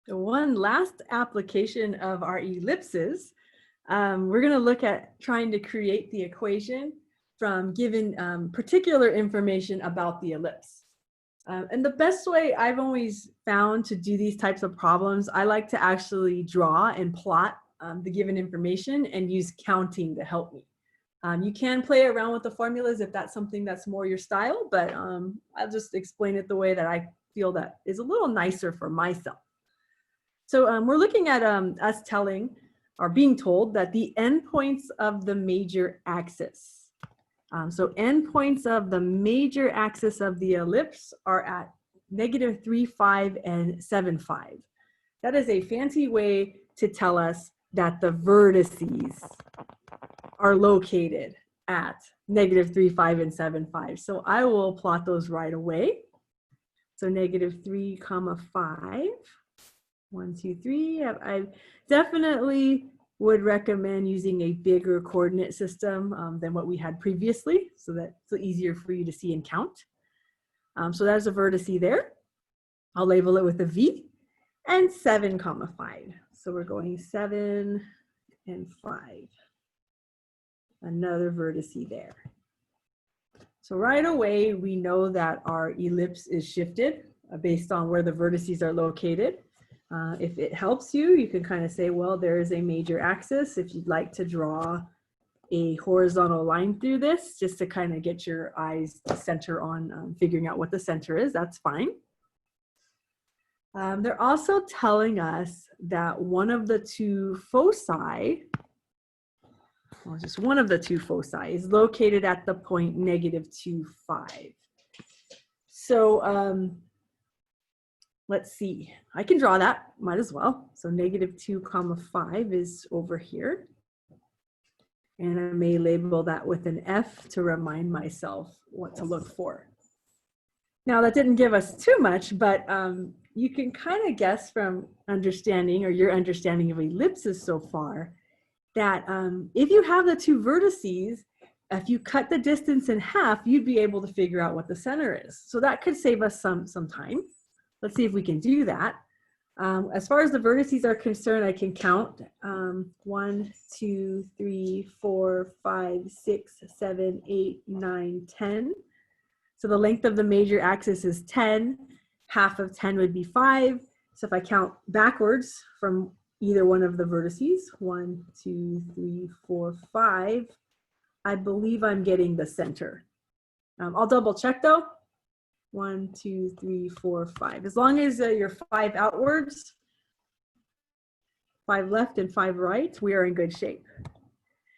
One last application of our ellipses, we're going to look at trying to create the equation from given particular information about the ellipse. And the best way I've always found to do these types of problems, I like to actually draw and plot the given information and use counting to help me. You can play around with the formulas if that's something that's more your style, but I'll just explain it the way that I feel that is a little nicer for myself. So we're looking at us telling or being told that the endpoints of the major axis. So endpoints of the major axis of the ellipse are at -3, 5, and 7, 5. That is a fancy way to tell us that the vertices are located at -3, 5, and 7, 5. So I will plot those right away. So -3, 5. 1, 2, 3. I definitely would recommend using a bigger coordinate system than what we had previously, so that it's easier for you to see and count. So there's a vertice there. I'll label it with a V. And 7, 5. So we're going 7 and 5. Another vertice there. So right away, we know that our ellipse is shifted based on where the vertices are located. If it helps you, you can kind of say, well, there is a major axis. If you'd like to draw a horizontal line through this, just to kind of get your eyes to center on figuring out what the center is, that's fine. They're also telling us that one of the two foci, or just one of the two foci, is located at the point -2, 5. So let's see, I can draw that, might as well. So -2, 5 is over here. And I may label that with an F to remind myself what to look for. Now that didn't give us too much, but you can kind of guess from understanding, or your understanding of ellipses so far, that if you have the two vertices, if you cut the distance in half, you'd be able to figure out what the center is. So that could save us some time. Let's see if we can do that. As far as the vertices are concerned, I can count 1, 2, 3, 4, 5, 6, 7, 8, 9, 10. So the length of the major axis is 10. Half of 10 would be 5. So if I count backwards from either one of the vertices, 1, 2, 3, 4, 5, I believe I'm getting the center. I'll double check though. 1, 2, 3, 4, 5. As long as you're 5 outwards, 5 left and 5 right, we are in good shape.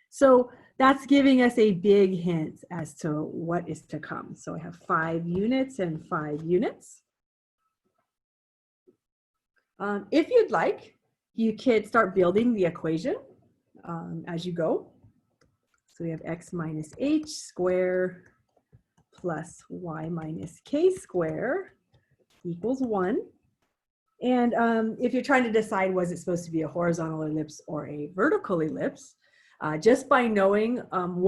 So that's giving us a big hint as to what is to come. So I have 5 units and 5 units. If you'd like, you could start building the equation as you go. So we have x minus h square plus y minus k square equals 1. And if you're trying to decide, was it supposed to be a horizontal ellipse or a vertical ellipse, just by knowing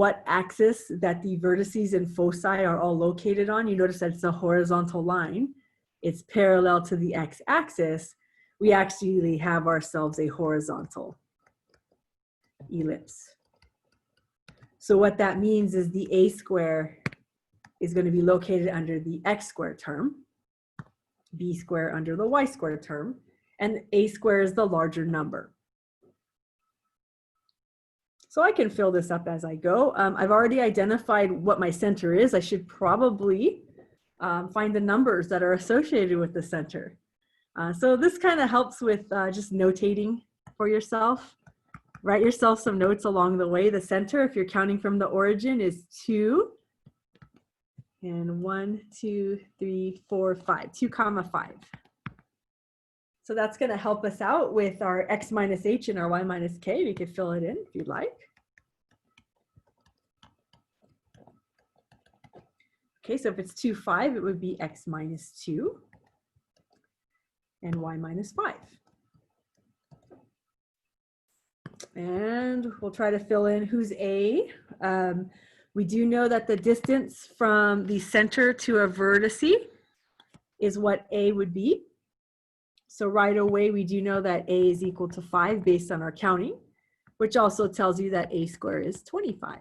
what axis that the vertices and foci are all located on, you notice that it's a horizontal line. It's parallel to the x-axis. We actually have ourselves a horizontal ellipse. So what that means is the a square is going to be located under the x squared term, b squared under the y squared term, and a squared is the larger number. So I can fill this up as I go. I've already identified what my center is. I should probably find the numbers that are associated with the center. So this kind of helps with just notating for yourself. Write yourself some notes along the way. The center, if you're counting from the origin, is 2. And 1, 2, 3, 4, 5, 2, 5. So that's going to help us out with our x minus h and our y minus k. We could fill it in if you'd like. Okay, so if it's 2, 5, it would be x minus 2 and y minus 5. And we'll try to fill in who's a. We do know that the distance from the center to a vertice is what a would be. So right away, we do know that a is equal to 5 based on our counting, which also tells you that a squared is 25.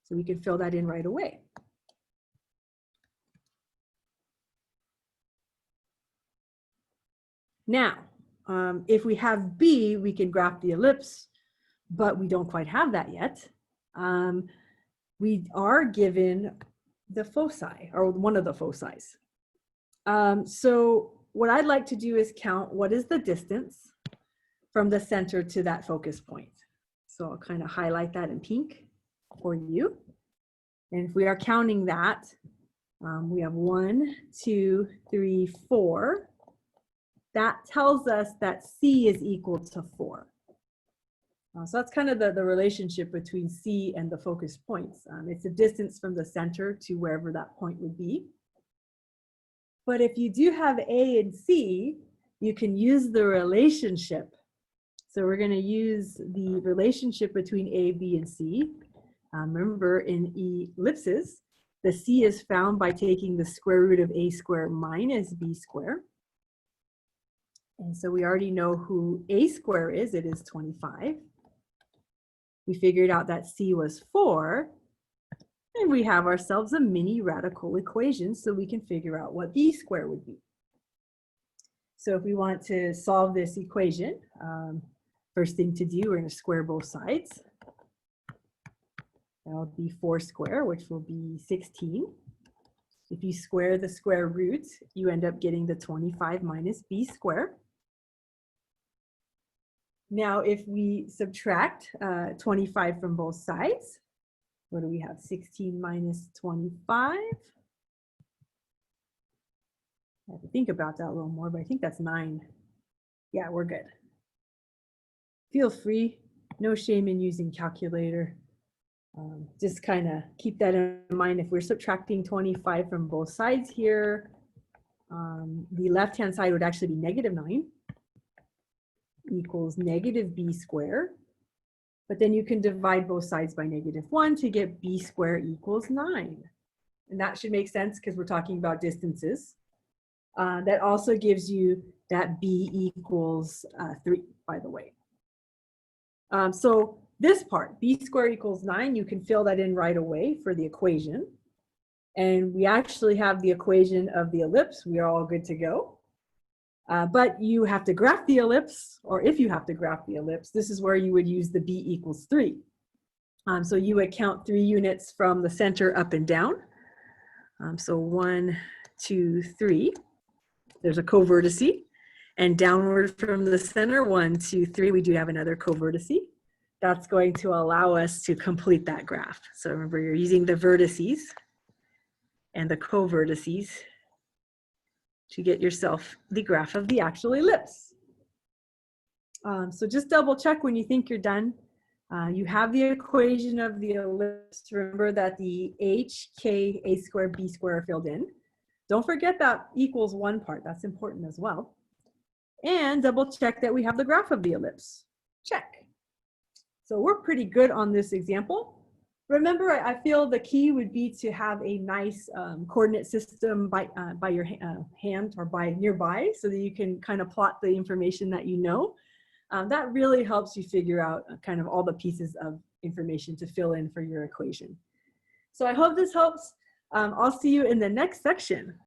So we can fill that in right away. Now, if we have b, we can graph the ellipse, but we don't quite have that yet. We are given the foci, or one of the foci. So what I'd like to do is count what is the distance from the center to that focus point. So I'll kind of highlight that in pink for you. And if we are counting that, we have 1, 2, 3, 4. That tells us that C is equal to 4. So that's kind of the relationship between C and the focus points. It's the distance from the center to wherever that point would be. But if you do have A and C, you can use the relationship. So we're going to use the relationship between A, B, and C. Remember, in ellipses, the C is found by taking the square root of A squared minus B squared. And so we already know who A squared is. It is 25. We figured out that C was 4. And we have ourselves a mini radical equation so we can figure out what B squared would be. So if we want to solve this equation, first thing to do, we're going to square both sides. That'll be 4 squared, which will be 16. If you square the square root, you end up getting the 25 minus B squared. Now, if we subtract 25 from both sides, what do we have? 16 minus 25. I have to think about that a little more, but I think that's 9. Yeah, we're good. Feel free, no shame in using calculator. Just kind of keep that in mind. If we're subtracting 25 from both sides here, the left-hand side would actually be negative 9 equals negative B squared. But then you can divide both sides by negative 1 to get B squared equals 9. And that should make sense because we're talking about distances. That also gives you that B equals 3, by the way. So this part, B squared equals 9, you can fill that in right away for the equation. And we actually have the equation of the ellipse. We are all good to go. But you have to graph the ellipse, or if you have to graph the ellipse, this is where you would use the B equals 3. So you would count 3 units from the center up and down. So 1, 2, 3. There's a covertice. And downward from the center, 1, 2, 3, we do have another covertice. That's going to allow us to complete that graph. So remember, you're using the vertices and the covertices to get yourself the graph of the actual ellipse. So just double check when you think you're done. You have the equation of the ellipse. Remember that the h, k, a squared, b squared are filled in. Don't forget that equals 1 part. That's important as well. And double check that we have the graph of the ellipse. Check. So we're pretty good on this example. Remember, I feel the key would be to have a nice coordinate system by your hand or by nearby so that you can kind of plot the information that you know. That really helps you figure out kind of all the pieces of information to fill in for your equation. So I hope this helps. I'll see you in the next section.